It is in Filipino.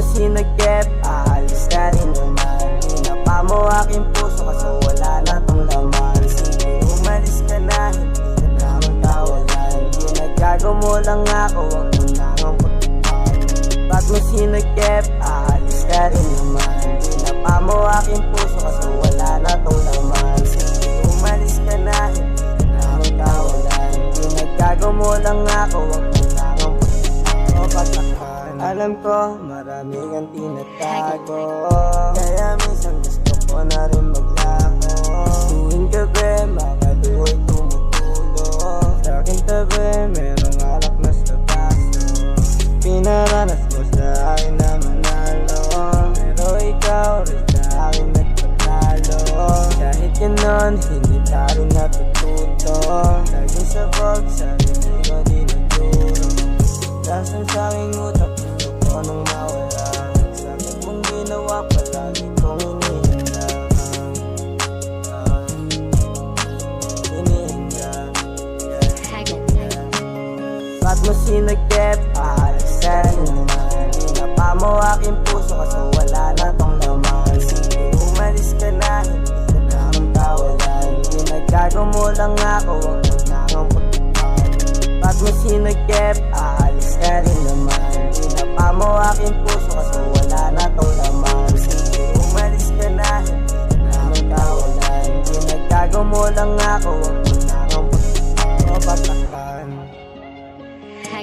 mo sinagip, aalis ka rin naman. Hinapa mo aking puso kaso wala na tong laman. Sige, umalis ka na, hindi ka na magkawalan. Ginagago mo lang ako, wag mo na ang pagkakan. Ba't mo sinagip, aalis ka rin naman. Hinapa mo aking puso kaso wala na tong laman. Sige, umalis ka na, hindi ka na magkawalan. Ginagago mo lang ako, wag mo na ang pagkakan. Alam ko, marami kang tinatago, kaya minsan gusto ko na rin maglako. Tuwing gabi, mga luho'y tumutulo. Sa aking tabi, merong alak na sa baso. Pinaranas mo sa akin na manalo, pero ikaw rin sa akin nagpatalo. Kahit ganon, hindi ka rin natututo. Laging sabog, sarili ko dinuduro. Lasang sa aking utak, gusto ko nang mawala. Sakit mong ginawa, palagi kong iniindang. Ba't mo sinagip, aalis ka rin naman. Hinapa mo aking puso kaso wala na tong laman. Sige, umalis ka na, hindi ka na magkawalan. Ginagago mo lang ako, wag mo na ang pagkakan. Ba't mo sinagip, aalis ka rin naman. Hinapa mo aking puso kaso wala na tong laman. Sige, umalis ka na, hindi ka na magkawalan. Ginagago mo lang ako, wag